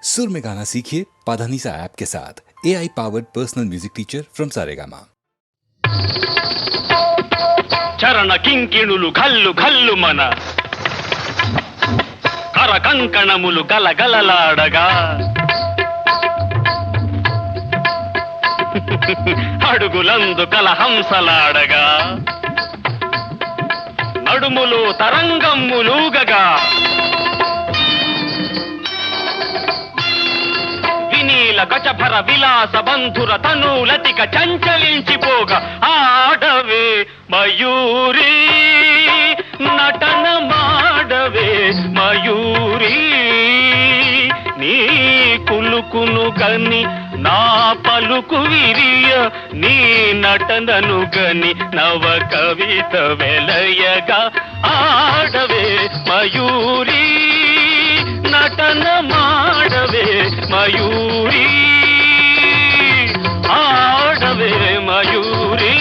सुर में गाना सीखिए पाधानीसा ऐप के साथ AI powered personal music teacher from Saregama. చరణ కింకిణులు ఘల్లు ఘల్లు మన కర కంకణములు గలగలలాడగా అడుగులందు కలహంసలాడగా నడుములు తరంగమ్ములూగగా వినీల గజభర విలాస బంధుర తనూలతిక చంచలించిపోగా ఆడవే మయూరి నటన మాడవే మయూరి నీ కులుకును గని నా పలుకు విరియ నీ నటనను గని నవ కవిత వెలయగా ఆడవే మయూరి నటన మాడవే మయూరి ఆడవే మయూరి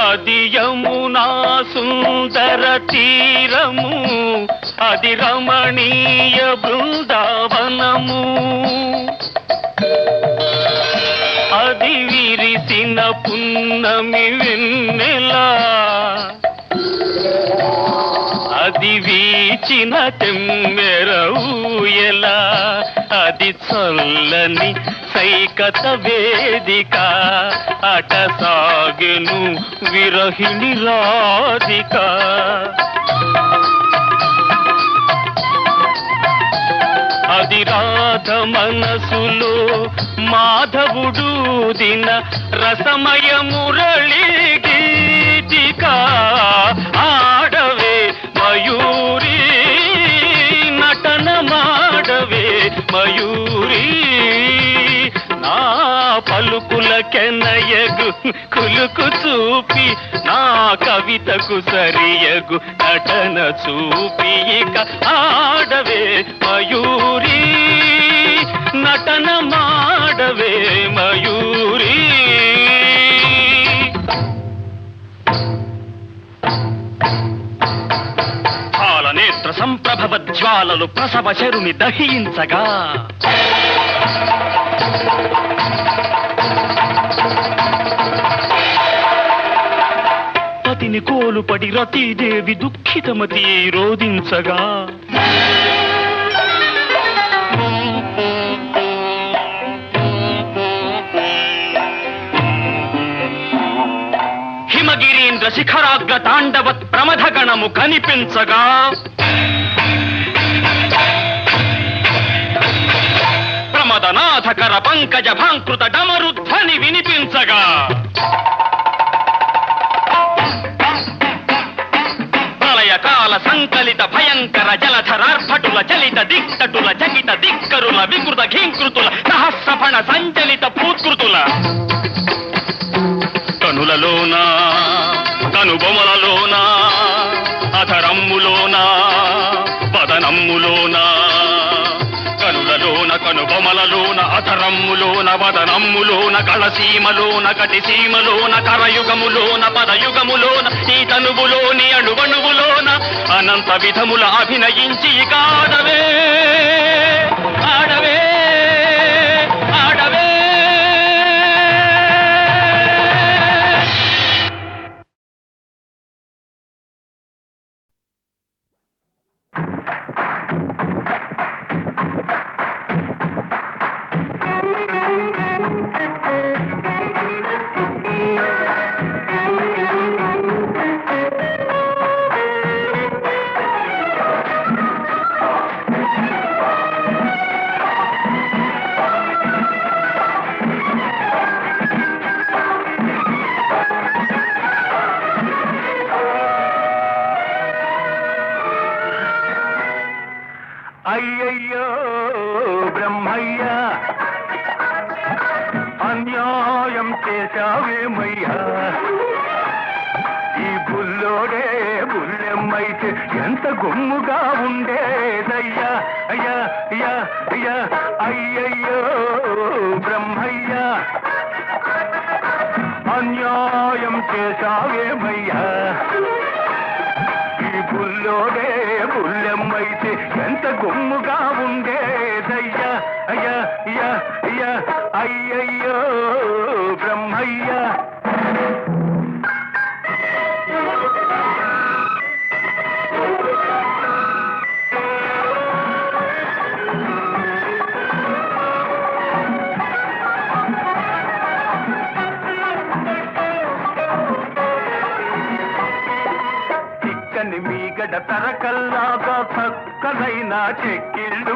అది యమునా సుందర తీరము అది రమణీయ బృందావనము అది విరిసిన పున్నమి వెన్నెలా అది వీచిన తెమ్మెర ఊయలా అది చల్లని సైకత వేదిక అట సాగెను విరహిణి రాధిక అది రాధ మనసులో మాధవుడు దిన రసమయ మురళి గీతిక ఆడవే మయూరి నటన మాడవే మయూరి నా పలుకుల కెనయగు కులుకు చూపి నా కవితకు సరియగు నటన చూపి ఇక ఆడవే మయూరి నటన మాడవే మయూరి నేత్ర సంప్రభవ జ్వాలలు ప్రసవ శరుని దహించగా పతిని కోలుపడి రతీదేవి దుఃఖితమతి రోధించగా హిమగిరీంద్ర శిఖరాగ్ర తాండవత్ ప్రమథగణము కనిపించగా ప్రమదనాథకర పంకజ భాంకృత డమరుధ్వని వినిపించగా ప్రళయకాల సంకలిత భయంకర జలధరార్భటుల చలిత దిక్తటుల చకిత దిక్కరుల వికృత ఘీంకృతుల సహస్రఫణ సంచలిత పూత్కృతుల కనులలోనా కనుబొమలలోనా అధరమ్ములోనా వదనమ్ములోనా కనులలోన కనుబొమలలోన అధరమ్ములోన వదనమ్ములోన కళసీమలోన కటిసీమలోన కరయుగములోన పదయుగములోన ఈ తనువులోని అణువణువులోన అనంత విధముల అభినయించి ఆడవే ఆడవే ఆడవే అయ్యయ్యో బ్రహ్మయ్య అన్యాయం చేశావేమయ్యా ఈ బుల్లోడే బుల్లెమ్మైతే ఎంత గుమ్ముగా ఉండేదయ్యా అయ్యా అయ్యా అయ్యా అయ్యయ్యో చేశావేమయ్యా ఈ బుల్లోడే బుల్లెమ్మైతే ఎంత గుమ్ముగా ఉండేదయ్యా అయ్యా అయ్యా అయ్యా అయ్యయ్యో బ్రహ్మయ్యా మీగడ తరకల్లాగా చక్కనైన చెక్కిళ్ళు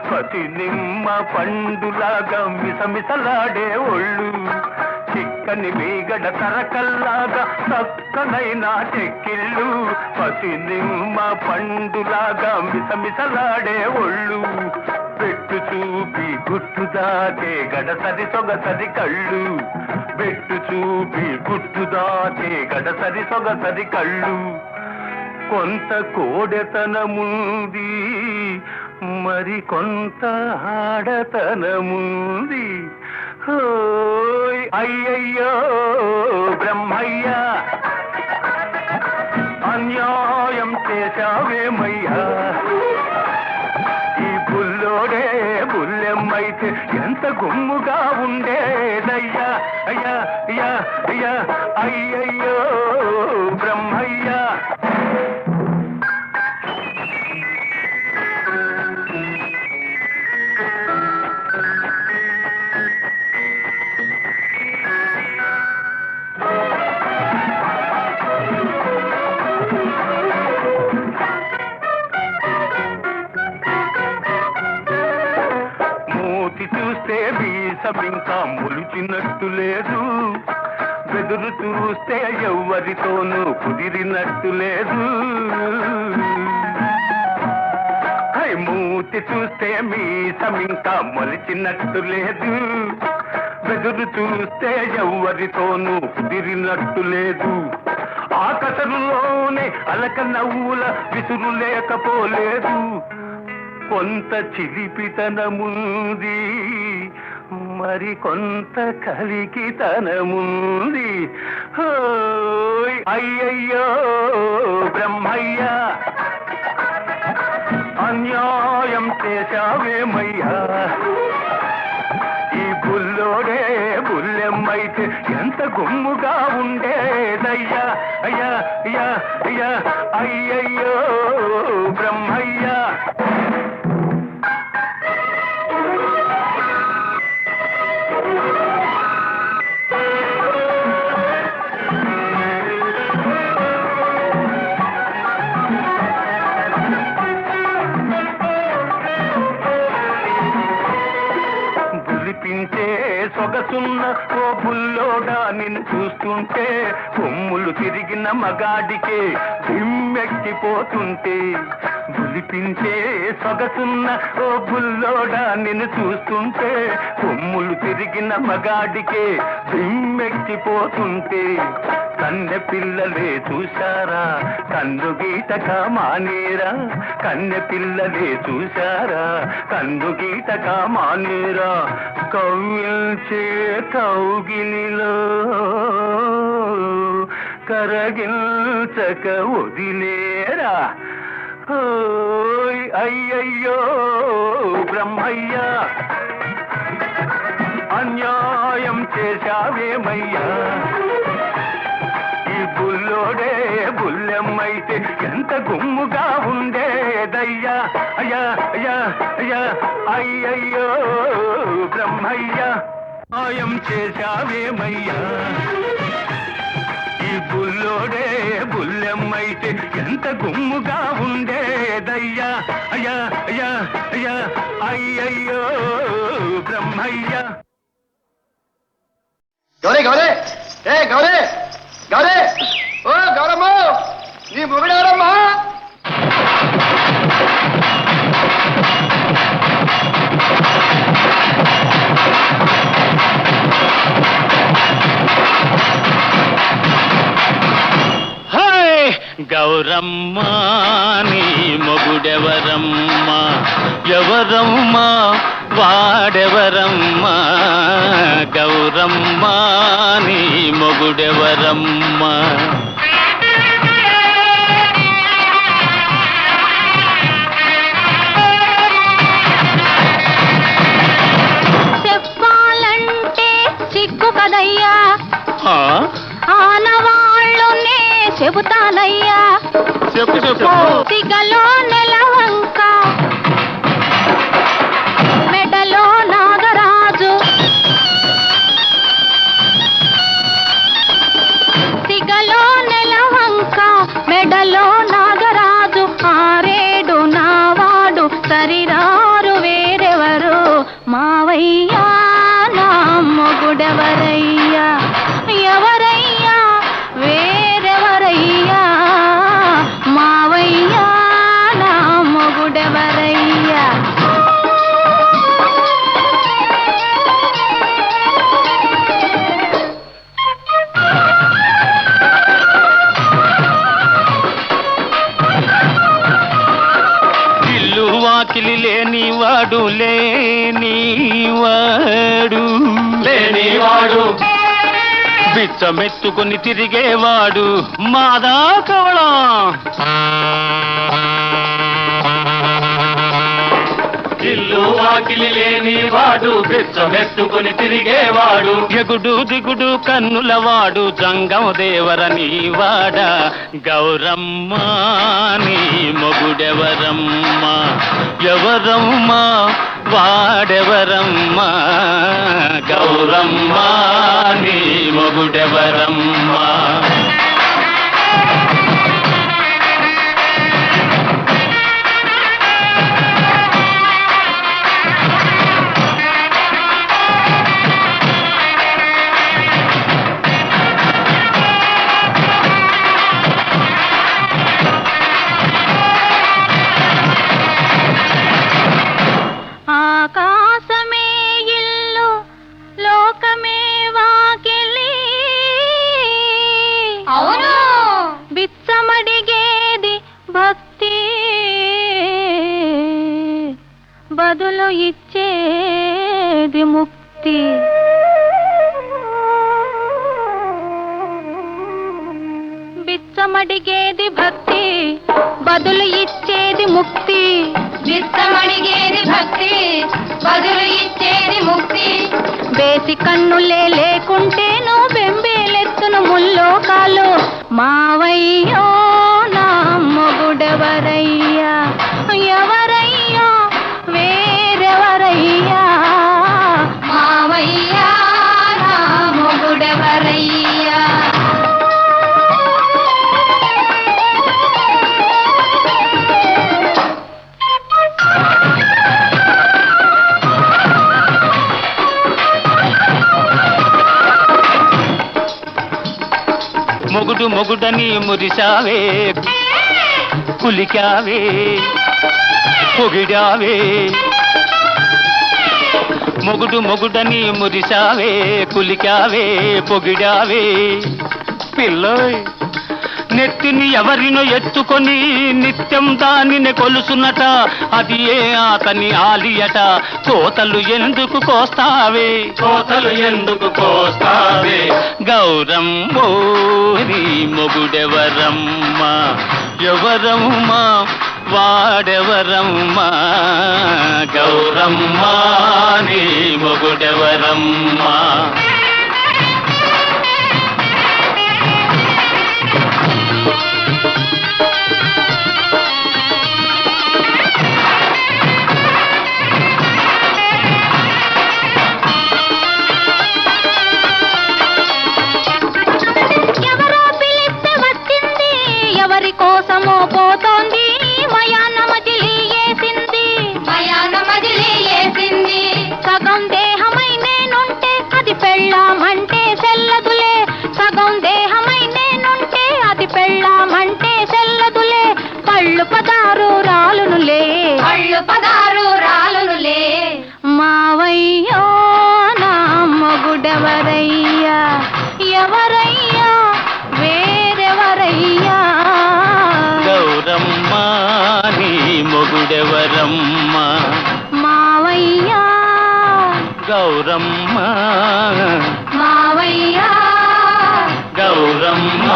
పతి నిమ్మ పండులాగా మిసమిసలాడే ఒళ్ళు చిక్కని మీగడ తరకల్లాగా చక్కనైన చెక్కిళ్ళు పతి నిమ్మ పండులాగా మిసమిసలాడే ఒళ్ళు పెట్టు చూపి గుట్టు దాటే గడసరి సొగసరి కళ్ళు పెట్టు చూపి గుట్టు దాటే గడసరి సొగసరి కళ్ళు కొంత కోడెతనముంది మరి కొంత ఆడతనముంది అయ్యయ్యో బ్రహ్మయ్యా అన్యాయం చేశావేమయ్యా ఈ బుల్లోడే బుల్లెమ్మైతే ఎంత గుమ్ముగా ఉండేదయ్యా అయ్యా అయ్యా అయ్యా అయ్యయ్యో బ్రహ్మయ్యా చూస్తే వీసమింకా మొలిచినట్టు లేదు బెదురు చూస్తే ఎవ్వరితోనూ కుదిరినట్టు లేదు మూతి చూస్తే మీసమింకా మొలిచినట్టు లేదు బెదురు చూస్తే ఎవ్వరితోనూ కుదిరినట్టు లేదు ఆకసరులోనే అలక నవ్వుల విసురు లేకపోలేదు కొంత చిలిపితనముంది మరి కొంత కలికితనముంది అయ్యయ్యో బ్రహ్మయ్యా అన్యాయం చేశావేమయ్యా ఈ బుల్లోడే బుల్లెమ్మైతే ఎంత గుమ్ముగా ఉండేదయ్యా అయ్యా అయ్యా అయ్యా అయ్యయ్యో బ్రహ్మయ్యా సొగసున్న ఓ బుల్లోడా నిన్ను చూస్తుంటే కొమ్ములు తిరిగిన మగాడికే దిమ్మెక్కిపోతుంటే బులిపించే సొగసున్న ఓ బుల్లోడా నిన్ను చూస్తుంటే కొమ్ములు తిరిగిన మగాడికే దిమ్మెక్కిపోతుంటే కన్నె పిల్లలే చూశారా కన్ను గీటక మానేరా కన్నె పిల్లలే చూశారా కన్ను గీటక మానేరా కవ్విల్చే కౌగిలిలో కరగిల్చక వదిలేరా అయ్యయ్యో బ్రహ్మయ్యా అన్యాయం చేశావేమయ్యా ఈ బుల్లోడే బుల్లెమ్మైతే ఎంత గుమ్ముగా ఉండేదయ్యా అయ్యా అయ్యా అయ్యా అయ్యయ్యో బ్రహ్మయ్యా అన్యాయం చేశావేమయ్యా ఈ బుల్లోడే బుల్లెమ్మైతే ఎంత గుమ్ముగా ఉండేదయ్యా అయ్యా అయ్యా అయ్యా అయ్యయ్యో బ్రహ్మయ్యా గౌరీ గౌరీ ఏ గౌరీ గౌరీ ఓ గౌరమ్మ నీ మొగుడెవరమ్మా గౌరమ్మా నీ మొగుడెవరమ్మా ఎవరమ్మా వాడెవరమ్మా గౌరమ్మ నీ మొగుడెవరమ్మ చెప్పాలంటే సిగ్గు కదయ్యా ఆ? ఆనవాళ్ళునే చెబుతానయ్యా చెప్పు చెప్పు సిగలో నెలవంక మెడలో నాగరాజు సిగలో నెలవంక మెడలో నాగరాజు ఆరేడు నావాడు సరిరారు వేరెవరు మావయ్యా నా మొగుడెవరయ్యా ఎవరయ్యా వేరెవరయ్యా మావయ్యా నా మొగుడెవరయ్యా ఇల్లు వాకిలి లేనివాడు లేనివాడు బిచ్చమెత్తుకుని తిరిగేవాడు మాదా కవళం ఇల్లు వాకిలి లేనివాడు బిచ్చమెత్తుకుని తిరిగేవాడు ఎగుడు దిగుడు కన్నులవాడు జంగం దేవరని వాడ గౌరమ్మ నీ మొగుడెవరమ్మ ఎవరమ్మ వాడెవరమ్మ గౌరమ్మ నీ మొగుడెవరమ్మ ఆకాశమే ఇల్లు లోకమే వాకిలి అవును బిచ్చమడిగేది భక్తి బదులు ఇచ్చేది ముక్తి బిచ్చమడిగేది భక్తి బదులు ఇచ్చేది ముక్తి బిచ్చమడిగేది భక్తి బదులు ఇచ్చేది ముక్తి బేసి కన్నులే లేకుంటేను బెంబేలెత్తును ముల్లోకాలు మావయ్యో నా మొగుడెవరయ్యా ఎవరయ్యా వేరెవరయ్యా మావయ్యా నా మొగుడెవరయ్యా మొగుడు మొగుడని మురిసావే కులికావే పొగిడావే మొగుడు మొగుడని మురిసావే కులికావే పొగిడావే పిల్లోయ్ నెత్తిని ఎవరినో ఎత్తుకొని నిత్యం దానిని కొలుసునట అది ఏ అతని ఆలియట కోతలు ఎందుకు కోస్తావే గౌరమ్మో నీ మొగుడెవరమ్మ ఎవరమ్మ వాడెవరమ్మ గౌరమ్మ నీ మొగుడెవరమ్మ ఎవరో పిలిస్తే వచ్చింది ఎవరి కోసమో పోతోంది మయాన మజిలీ వేసింది సగం దేహమై నేనుంటే అది పెళ్ళామంటే సెల్లదులే సగం దేహమై నేనుంటే అది పెళ్ళామంటే సెల్లదులే పళ్ళు పదారు రాలునులే మావయ్యో నా మొగుడెవరయ్యా ఎవరయ్యా వేరెవరయ్యా గౌరమ్మ నీ మొగుడెవరమ్మ మావయ్యా గౌరమ్మ మావయ్య గౌరమ్మ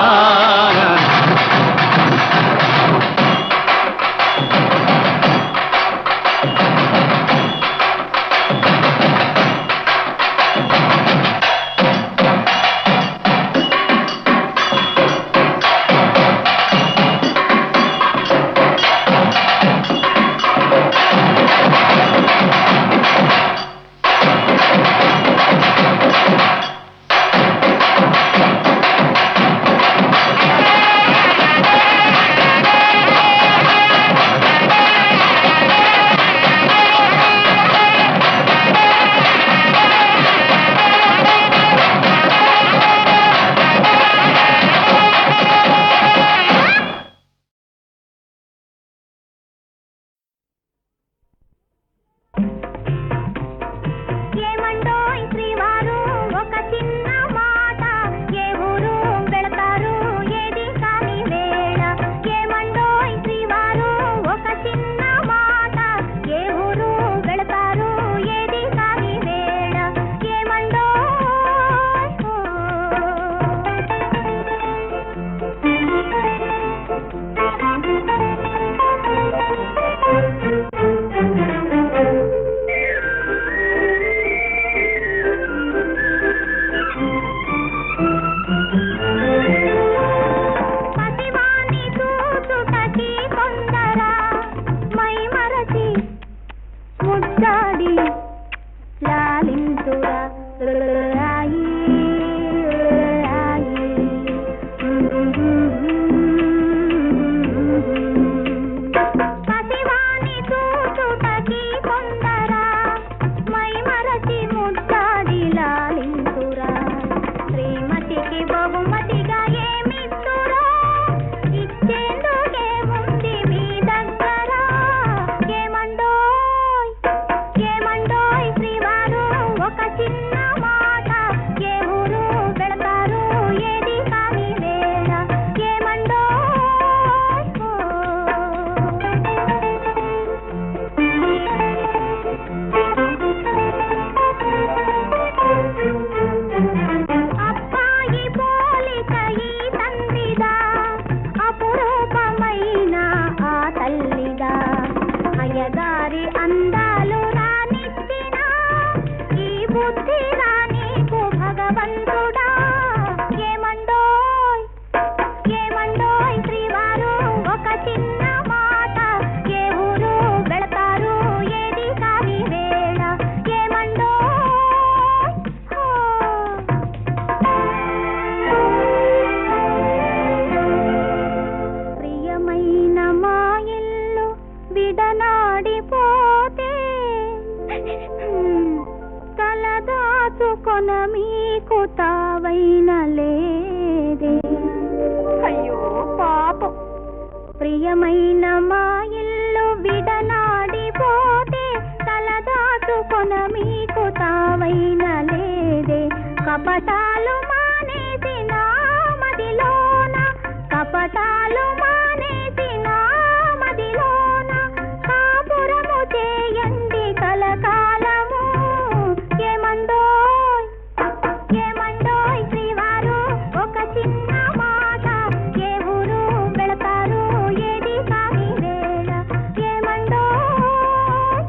ప్రియమైన మా ఇల్లు విడనాడిపోతే తలదాచుకొన మీకు తావైన లేదే కపటాలు మానేసి నా మదిలోన కపటాలు మానేసి నా మదిలోన కాపురము చేయండి కలకాలము ఏమండోయ్ ఏమండోయ్ శ్రీవారు ఒక చిన్న మాట ఏ ఊరు వెళతారు ఏది కాని వేళ ఏమండోయ్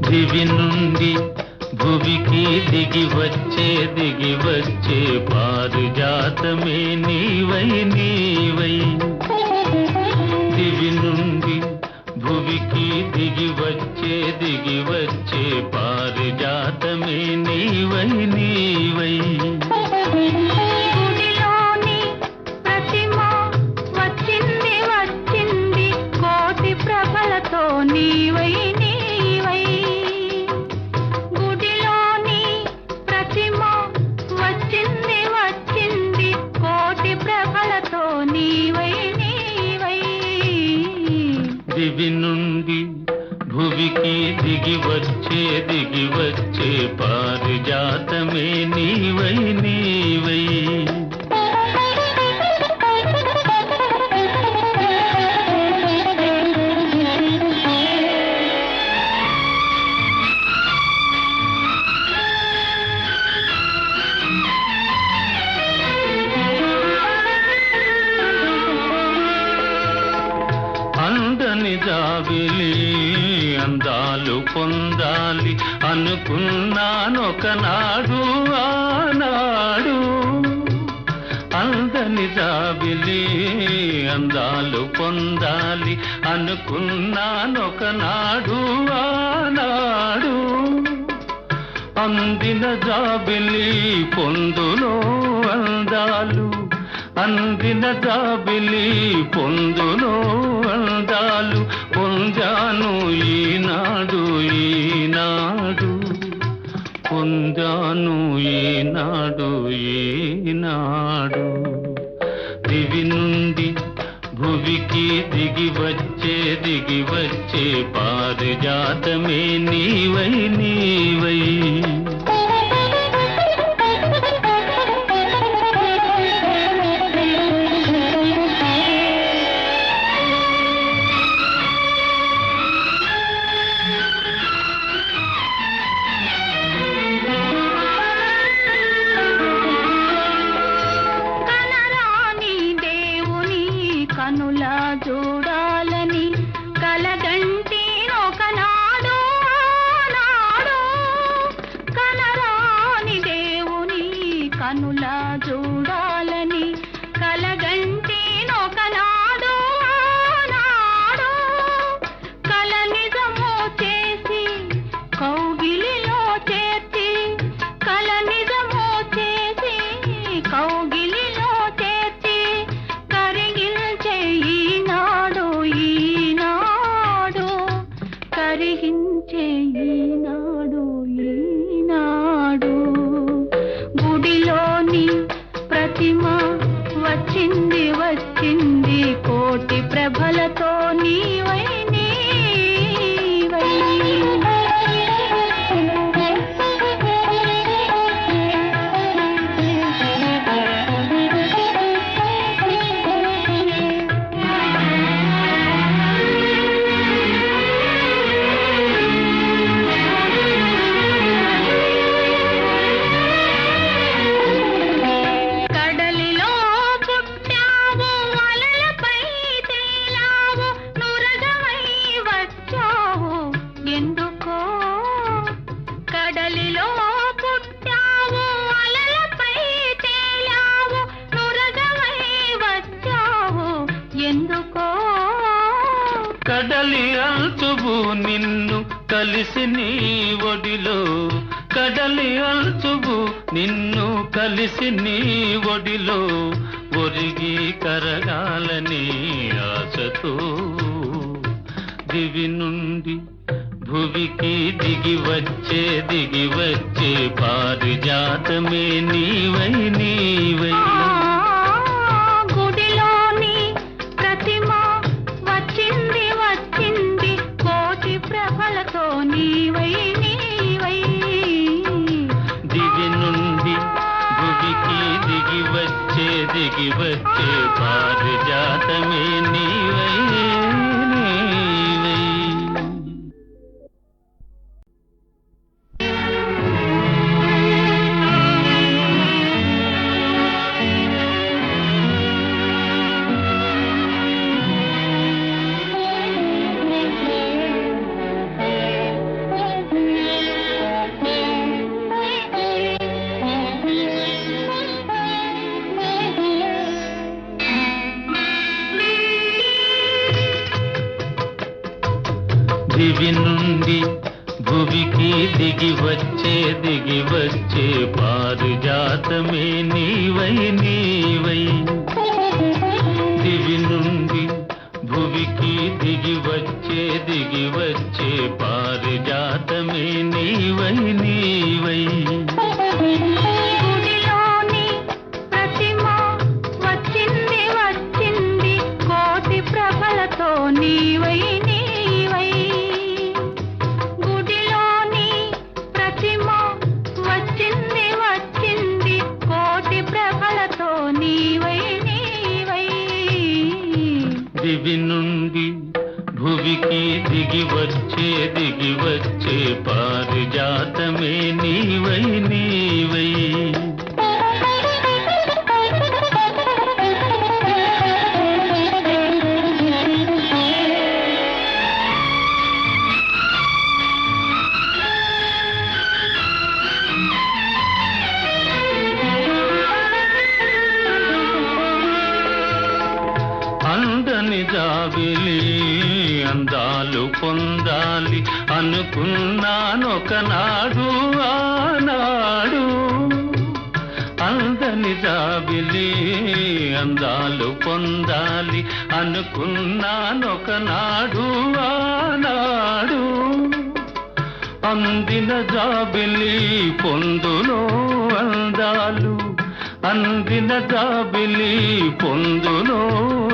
దివి నుండి భువికి దిగి వచ్చే పారిజాతమే నీవై నీవై దివి నుండి భువికి దిగి వచ్చే పారిజాతమే నీవై నీవై గుడిలోని ప్రతిమ వచ్చింది వచ్చింది కోటి ప్రభలతో నీవై నీవై దిగి వచ్చే పారిజాతమే నీవై నీవై. అందని జాబిలి అందాలు పొందాలి అనుకున్నానొకనాడు ఆనాడు. అందని జాబిలి అందాలు పొందాలి అనుకున్నానొకనాడు ఆనాడు. అందిన జాబిలి పొందులో అందాలు, అందిన జాబిలి పొందులో అందాలు పొందాను ఈనాడు ఈనాడు, పొందాను ఈనాడు ఈనాడు. దివి నుండి భువికి దిగి వచ్చే పారిజాతమే నీవై నీవై. కనులా చూడాలని కలగంటి ఒకనాడు నాడు. కనరాని దేవుని కనులా చూడాలని కలగంటి ఒకనాడు నాడు. కల నిజము చేసి కౌగిలిలో చేర్చి, కల నిజము చేసి కౌగిలిలో చేర్చి కరిగించే ఈనాడు ఈనాడు, కరిగించే ఈనాడు ఈనాడు. గుడిలోని ప్రతిమ వచ్చింది వచ్చింది కోటి ప్రభలతో నీవై నీవై. కడలిలో పుట్టావు అలలపై తేలావు నురగమై వచ్చావు ఎందుకో. కడలిలో పుట్టావు అలలపై తేలావు నురగమై వచ్చావు ఎందుకో. కడలి అల్చువు నిన్ను కలిసి నీ ఒడిలో, కడలి అల్చువు నిన్ను కలిసి నీ ఒడిలో ఒరిగి కరగాలని ఆశతో. దివి నుండి భువికి దిగి వచ్చే పారిజాతమే నీవై నీవై. గుడిలోని ప్రతిమ వచ్చింది వచ్చింది కోటి ప్రభలతో నీవై నీవై. దివి నుండి భువికి దిగి వచ్చే పారిజాతమే నీవై నీవై. దివి నుండి భువికి దిగి వచ్చే పారిజాతమే నీవై నీవై. దివి నుండి భువికి దిగి వచ్చే పారిజాతమే నీవై నీవై. గుడిలోని ప్రతిమ వచ్చింది వచ్చింది కోటి ప్రభలతో నీవై నీవై. గుడిలోని పారిజాతమే నీవై నీవై. అందని జాబిలి అందాలు పొందాలి అనుకున్నానొకనాడు ఆనాడు. అందని జాబిలి అందాలు పొందాలి అనుకున్నానొకనాడు ఆనాడు. అందిన జాబిలి పొందులో అందాలు, అందిన జాబిలి పొందులో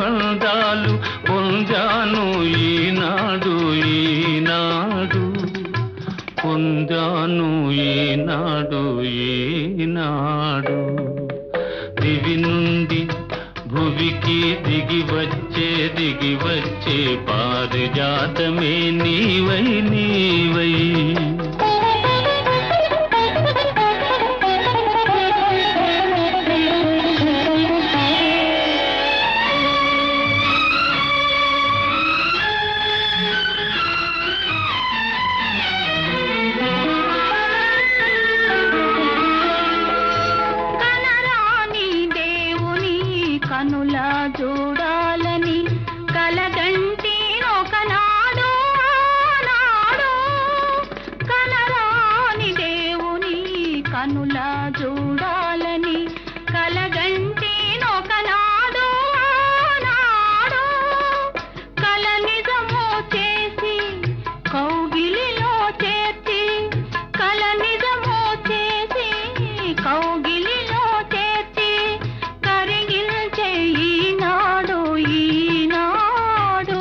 అందాలు పొందాను ఈనాడు ఈనాడు, పొందాను ఈనాడు ఈనాడు. దివి నుండి భువికి దిగి వచ్చే పారిజాతమే నీవై నీవై. కనులా చూడాలని కలగంటి ఒకనాడు ఆనాడు. కనరాని దేవుని కనులా చూడాలని కలగంటి ఒకనాడు ఆనాడు. కల నిజము చేసి కౌగిలిలో చేర్చి, కల నిజము చేసి కౌగిలిలో చేర్చి కరిగించే ఈనాడు ఈనాడు,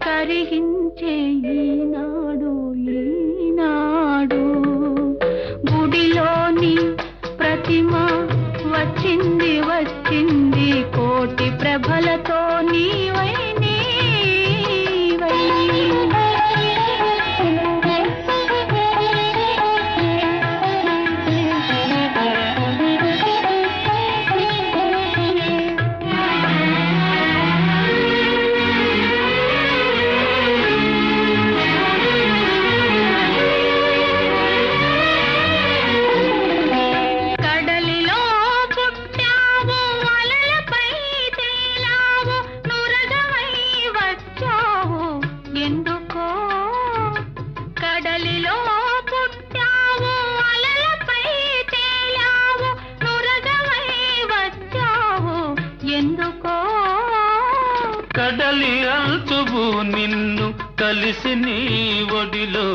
కరిగించే ఈనాడు ఈనాడు. గుడిలోని ప్రతిమ వచ్చింది వచ్చింది కోటి ప్రభలతో నీవై నీవై. కడలిలో పుట్టావు అలలపై తేలావు నురగవై వచ్చావు ఎందుకో. కడలిలో పుట్టావు అలలపై తేలావు నురగవై వచ్చావు ఎందుకో. కడలి అంచువు నిన్ను కలిసి నీ ఒడిలో,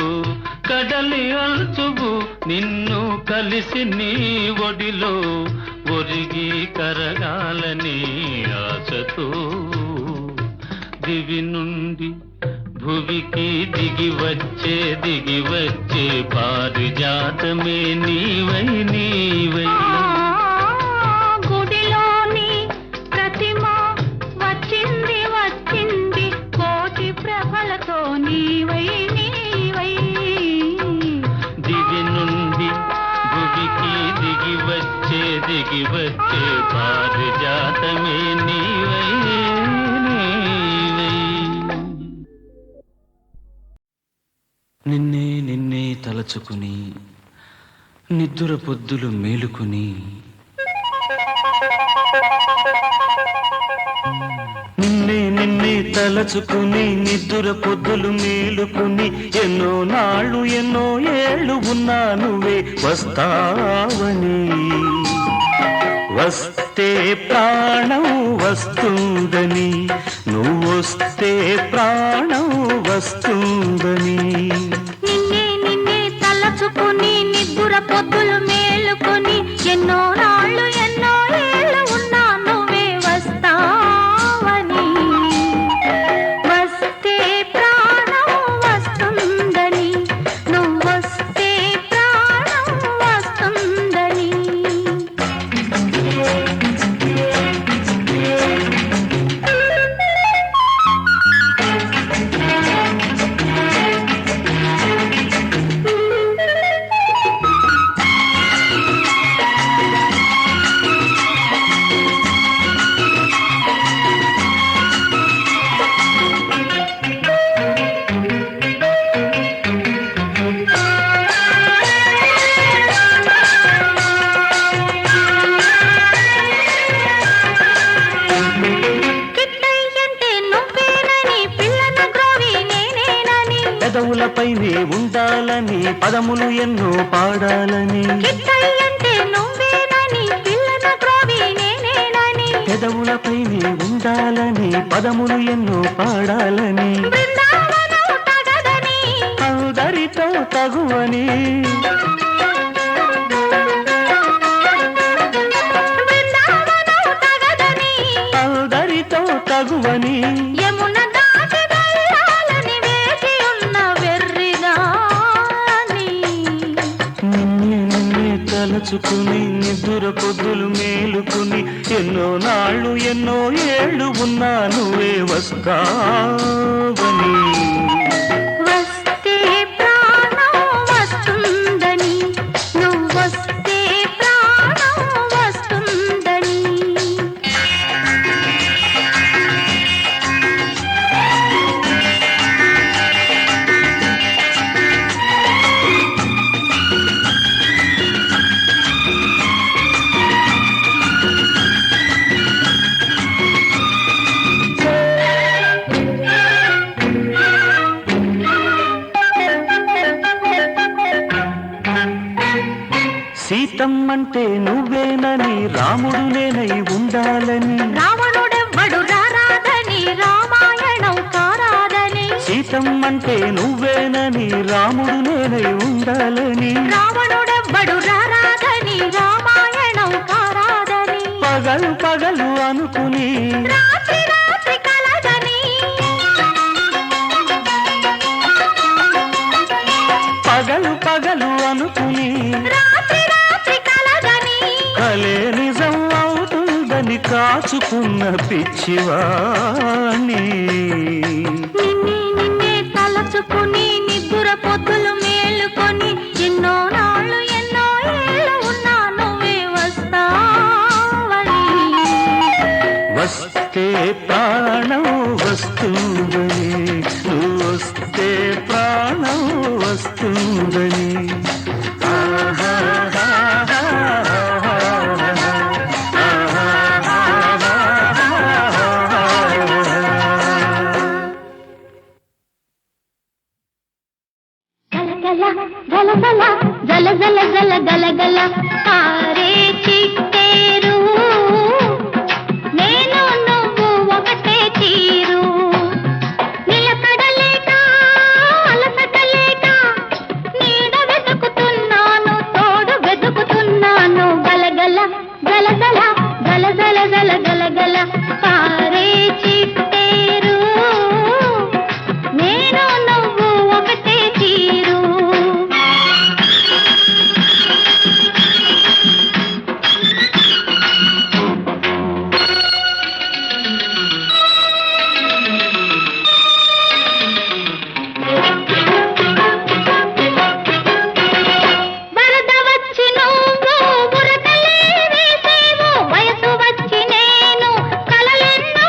కడలి అంచువు నిన్ను కలిసి నీ ఒడిలో ఒరిగి కరగాలని ఆశతో. దివి నుండి భువికి దిగి వచ్చే పారిజాతమే నీవై నీవై. గుడిలోని ప్రతిమ వచ్చింది వచ్చింది కోటి ప్రభలతో నీవై నీవై. దివి నుండి భువికి దిగి వచ్చే పారిజాతమే నీవై నీవై. నిన్నే నిన్నే తలచుకుని నిద్దుర పొద్దులు మేలుకుని, నిన్నే నిన్నే తలచుకుని నిద్దుర పొద్దులు మేలుకుని ఎన్నో నాళ్ళు ఎన్నో ఏళ్ళు ఉన్నా నువ్వే వస్తావని. వస్తే ప్రాణం వస్తుందని, నువ్వొస్తే ప్రాణం వస్తుందని. నిన్నే నిన్నే తలచుకుని నిద్దుర పొద్దులు మేలుకొని ఎన్నో నాళ్ళు ఎన్నో ఏళ్ళు ఉన్నా నువ్వే వస్తావని. వస్తే ప్రాణం వస్తుందని, నువ్వొస్తే ప్రాణం వస్తుందని. పైనే ఉండాలని పదములు ఎన్నో పాడాలని కిట్టయ్యంటే నువ్వేనని పిల్లన గ్రోవి నేనేనని పెదవులపైనే ఉండాలని పదములు ఎన్నో పాడాలని బృందావనం తగదని అందరితో తగువని బృందావనం తగదని అందరితో తగువని యమున దాటి వెళ్ళాలని వేచి ఉన్న వెర్రిదాని నిన్నే తలచుకుని నిద్ర పొద్దులు మేలుకుని ఎన్నో నాళ్ళు ఎన్నో ఏళ్ళు ఉన్నా నువ్వే వస్తావని వస్తే ప్రాణం వస్తుందని నువ్వొస్తే ప్రాణం వస్తుందని సీతమ్మంటే నువ్వేనని రాముడు నేనై ఉండాలని రావణుడెవ్వడు రారాదని రామాయణం కారాదని సీతమ్మంటే నువ్వేనని రాముడు నేనై ఉండాలని రావణుడెవ్వడు రారాదని రామాయణం కారాదని పగలు పగలు అనుకుని రాత్రి రాత్రి కలదని పగలు పగలు అనుకుని రాత్రి రాత్రి కలదని కలే నిజం అవుతుందని కాచుకున్న పిచ్చివాణి నిన్నే నిన్నే తలచుకుని నిద్ర పొద్దులు మేలుకొని ఎన్నో నాళ్ళు ఎన్నో ఏళ్ళు ఉన్నా నువ్వే వస్తావని వస్తే ప్రాణం వస్తుందని నువ్వు వస్తే ప్రాణం వస్తుందని గల గల గల గల గల గల గల పారే చిట్టేరు నేను నువ్వు ఒకటే తీరు నిలకడలేక అలసటలేక నీడ వెతుకుతున్నాను తోడు వెతుకుతున్నాను గల గల గల గల గల గల గల గల గల పారే చిట్టేరు నేను నువ్వు ఒకటే తీరు వరద వచ్చి నువ్వు ఉరకలే వేసేవు వయసు వచ్చి నేను కలలెన్నో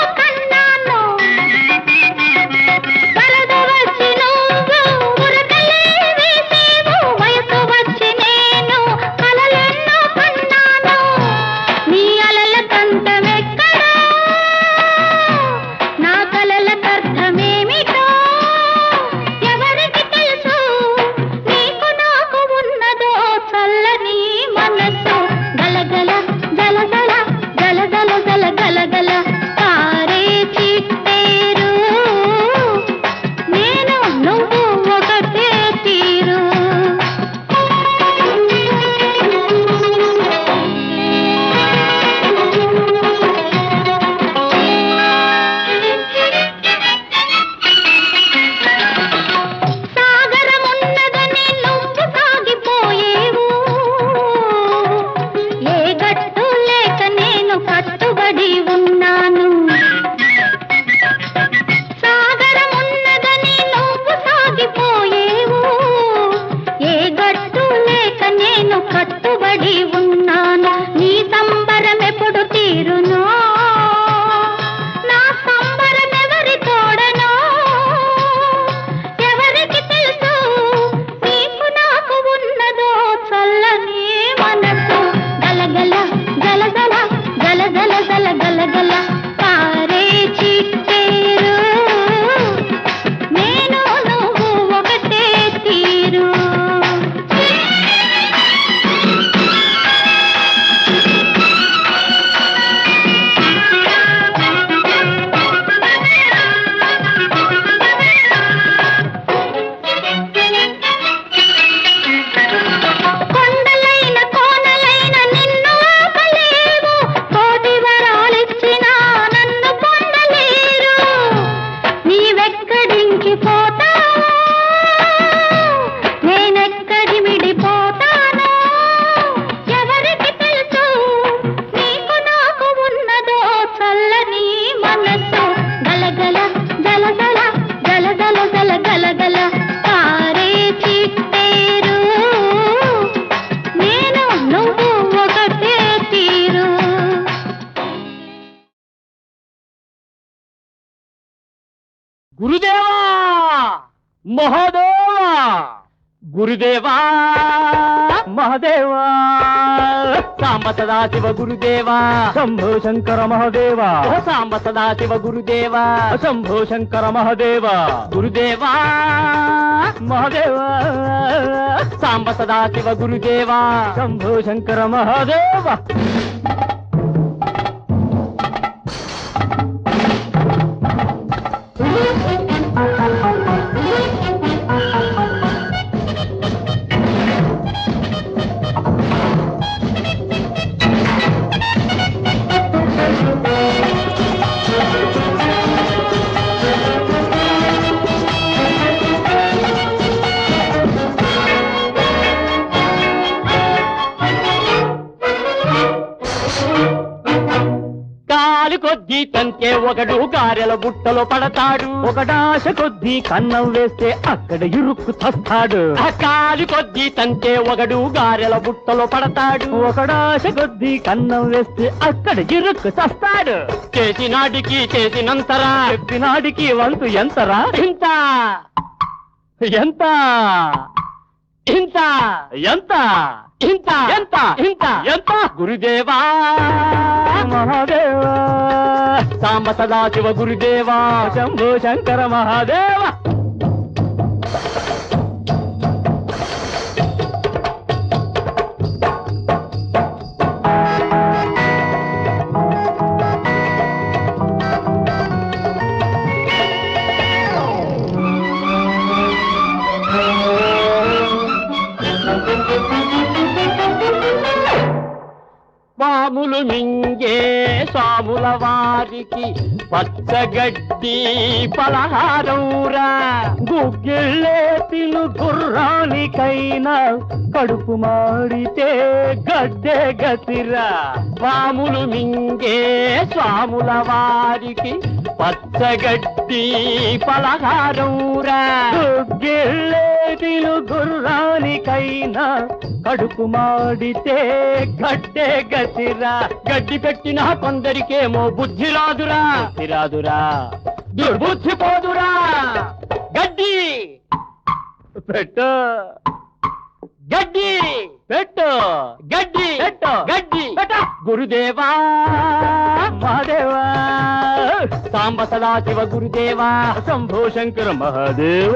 గురుదేవా మహాదేవా గురుదేవా మహాదేవా సాంబ సదాశివ గురుదేవా శంభో శంకర మహాదేవా సాంబ సదాశివ గురుదేవా శంభో శంకర మహాదేవా గురుదేవా మహాదేవా సాంబ సదాశివ గురుదేవా శంభో శంకర మహాదేవా కొద్దీ తంతే ఒకడు గారెల బుట్టలో పడతాడు ఒకడాశ కొద్దీ కన్నం వేస్తే అక్కడ ఇరుక్కు చస్తాడు కాలి కొద్దీ తంతే ఒకడు గారెల బుట్టలో పడతాడు ఒకడాశ కొద్దీ కన్నం వేస్తే అక్కడ ఇరుక్కు చస్తాడు చేసినాడికి చేసినంతరా చెప్పినాడికి వంతు ఎంతరా ఇంత ఎంత ఇంత ఎంత ఇంత ఎంత ఇంత ఎంత గురుదేవా మహాదేవా సాంబ సదాశివ గురుదేవా శంభో శంకర మహాదేవా పాములు మింగే స్వాముల వారికి పచ్చగడ్డి పలహారంరా గుగ్గిళ్ళే తిను గుర్రానికైనా కడుపు మాడితే గడ్డే గతిరా పాములు మింగే స్వాముల వారికి పచ్చగడ్డి పలహారంరా గుగ్గిళ్ళే తిను గుర్రానికైనా కడుపు మాడితే గడ్డే గతిరా గడ్డి పెట్టిన కొందరికేమో బుద్ధి రాదురా దుర్బుద్ధి పోదురా గడ్డి పెట్టు గడ్డి పెట్టు గడ్డి పెట్టు గడ్డి పెట్టు గురుదేవా మహాదేవా సాంబ సదాశివ గురుదేవా శంభో శంకర మహాదేవ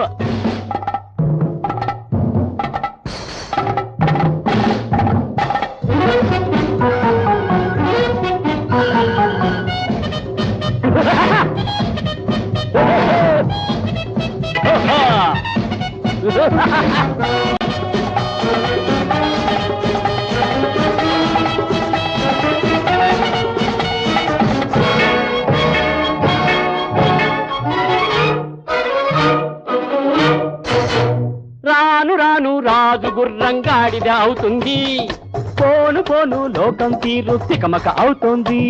రాను రాను రాజు గుర్రంగాడిద అవుతుంది పోను పోను లోకం తీరు తికమక అవుతుంది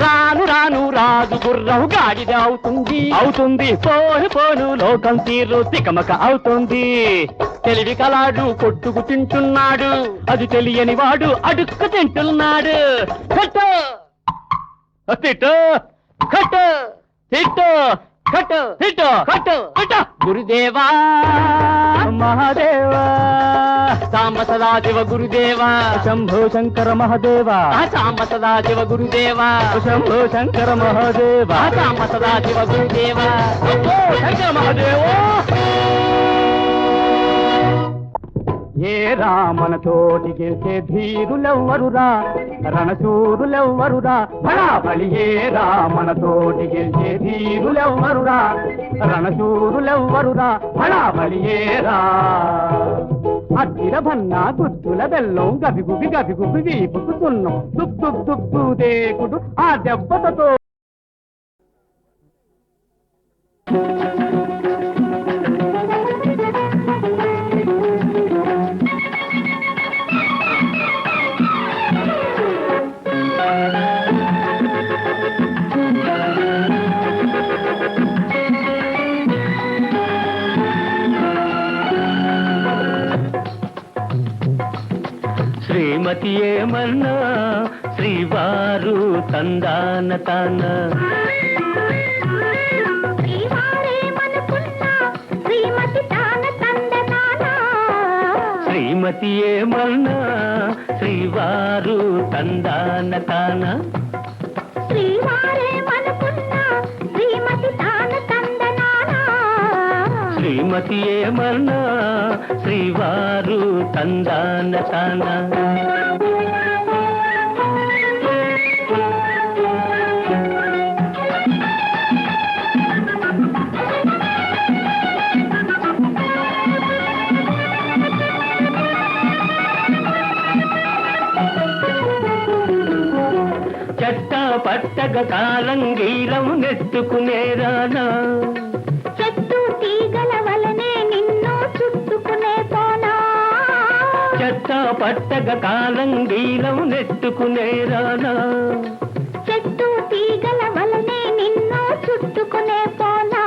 రాను రాను రాజు గుర్రం గాడిద అవుతుంది పోను పోను లోకం తీరు తికమక అవుతుంది తెలివి కలాడు కొట్టుకు తింటున్నాడు అది తెలియని వాడు అడుక్కు తింటున్నాడు కట్టు తిట్టు కట్టు తిట్టు కట్టు తిట్టు కట్టు తిట్టు గురుదేవా మహాదేవా సాంబ సదాశివ గురుదేవా శంభో శంకర మహాదేవా సాంబ సదాశివ గురుదేవా శంభో శంకర మహాదేవా సాంబ సదాశివ గురుదేవా శంకర మహాదేవా ఏ రామన తోటి గెలిచే ధీరులెవ్వరురా రణశూరులెవ్వరురా బళాబళి ఏ రామన తోటి గెలిచే ధీరులెవ్వరురా రణశూరులెవ్వరురా బళాబళి ఏరా అద్దిర భన్న గుద్దుల బెల్లం గబిగుబి వీపుకు సున్నం దుబ్బు దేకుడు ఆ దెబ్బతో శ్రీమతి ఏమన్నా శ్రీవారు తందాన తాన శ్రీవారేమన్నా శ్రీమతి ఏమన్నా శ్రీవారు తందాన తాన శ్రీవారేమనుకున్నా శ్రీమతి తాన తందనానా శ్రీమతి ఏమన్నా శ్రీవారు తందాన తాన పట్టగ కాలంగీలం నెట్టుకునేరానా చెట్టు తీగల వలనే నిన్ను చుట్టుకునే పోనా చెట్ట పట్టగ కాలంగీలం నెట్టుకునేరానా చెట్టు తీగల వలనే నిన్ను చుట్టుకునే పోనా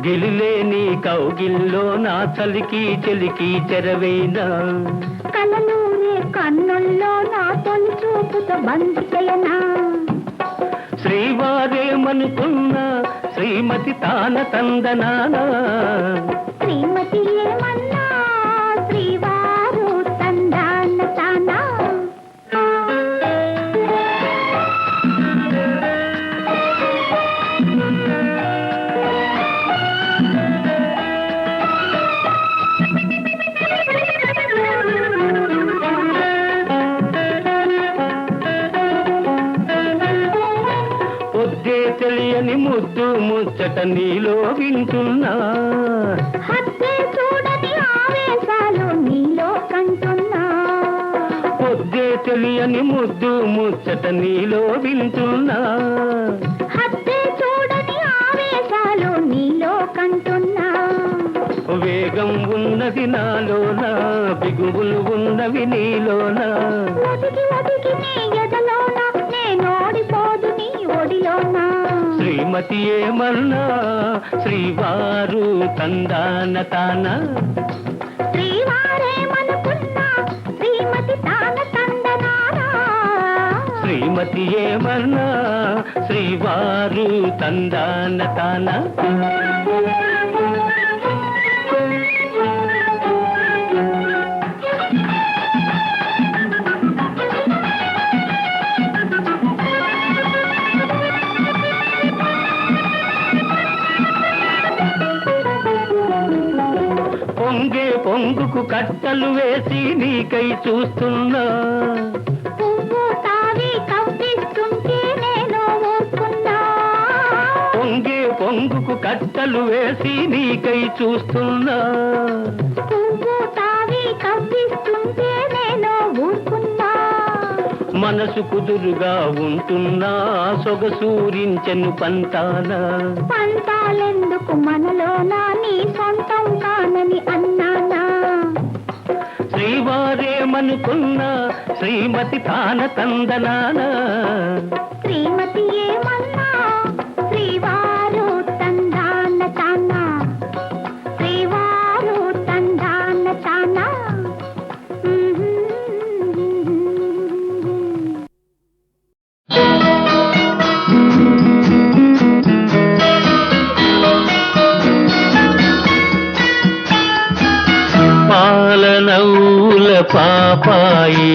గిలిలేని కౌగిల్లో నా చలికి చెలికి చెరవేనా కలలూరే కన్నుల్లో నా తొలి చూపుతో బంధికయనా శ్రీవారేమనుకున్నా శ్రీమతి తాన తందనానా శ్రీమతి ఏమన్నా శ్రీవారు తందాన తానా తెలియని ముద్దు ముచ్చట నీలో వింటున్నా హత్తే చూడని ఆవేశాలు నీలో కంటున్నా పొద్దే తెలియని ముద్దు ముచ్చట నీలో వింటున్నా హత్తే చూడని ఆవేశాలు నీలో కంటున్నా వేగం ఉన్నది నాలోనా బిగువులు ఉన్నవి నీలోనా ఒదిగి ఒదిగి నీ ఎదలోనా నేనోడిపోదు నీ ఒడిలోనా శ్రీమతి ఏమన్నా శ్రీవారు తందాన తాన శ్రీవారేమనుకున్నా శ్రీమతి తాన తందనానా శ్రీమతి ఏమన్నా శ్రీవారు తందాన తాన పొంగుకు కట్టలు వేసి నీకై చూస్తున్నా పువ్వు తావి కవ్విస్తుంటే నేను ఊరుకున్నా పొంగుకు కట్టలు వేసి నీకై చూస్తున్నా పువ్వు తావి కవ్విస్తుంటే నేను ఊరుకున్నా మనసు కుదురుగా ఉంటున్నా సొగసూరించెను పంతానా పంతాలెందుకు మనలోనా నీ సొంతం కానని అన్నానా శ్రీవారేమనుకున్నా శ్రీమతి తాన తందనానా శ్రీమతి ఏమన్నా శ్రీవారు తందాన తానా శ్రీవారు తందాన తానా పాలనౌల పాపాయి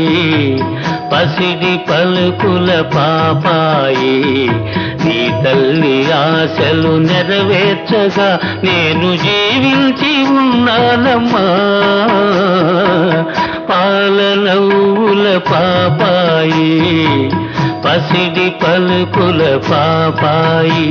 పసిడి పలుకుల పాపాయి నీ తల్లి ఆశలు నెరవేర్చగా నేను జీవించి ఉన్నానమ్మా పాలనౌల పాపాయి పసిడి పలుకుల పాపాయి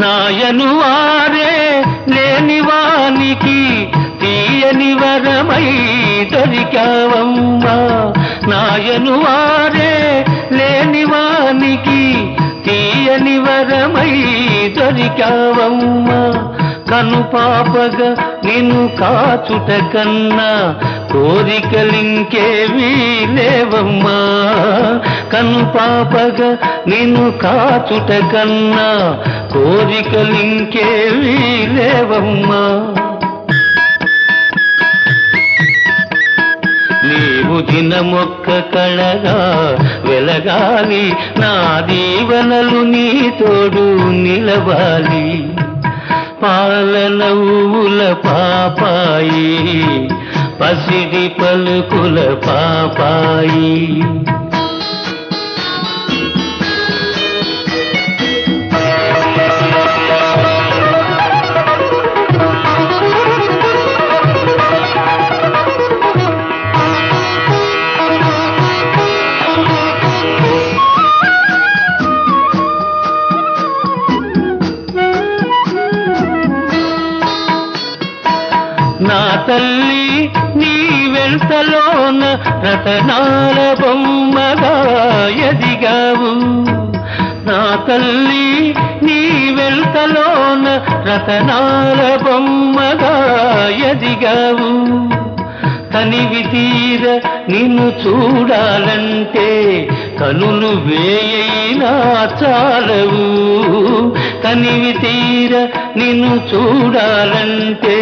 నాయను వారే లేని వానికి తీయని వరమై దొరికావమ్మా నాయను వారే లేని వానికి తీయని వరమై దొరికావమ్మా కను పాపగా నిన్ను కాచుట కన్నా కోరికలింకేవీ లేవమ్మా కను పాపగా నిన్ను కాచుట కన్నా కోరికలింకేవీ లేవమ్మా నీవు దినమొక్క కళగా వెలగాలి, నా దీవెనలు నీ తోడు నిలవాలి. పాలనవ్వుల పాపాయి, పసిడి పలుకుల పాపాయి. నా తల్లి నీ వెంటలోన రతనాల బొమ్మగా ఎదిగావు. నా తల్లి నీ వెంటలోన రతనాల బొమ్మగా ఎదిగావు. తనివి తీర నిన్ను చూడాలంటే కనులు వేయైనా చాలవు. తనివి తీర నిన్ను చూడాలంటే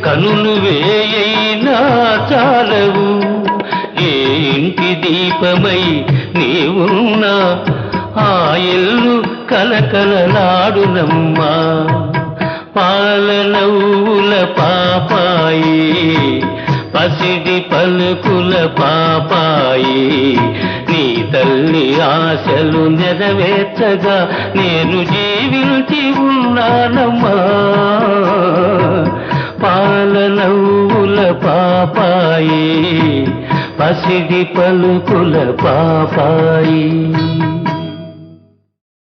కనులు వేయైనా చాలవు. ఏ ఇంటి దీపమై నీవున్నా ఆ ఇల్లు కలకలలాడునమ్మా. పాలనవ్వుల పాపాయి, పసిడి పలుకుల పాపాయి. నీ తల్లి ఆశలు నెరవేర్చగా నేను జీవించి ఉన్నానమ్మా. పాలనవ్వుల పాపాయి, పసిడి పలుకుల పాపాయి.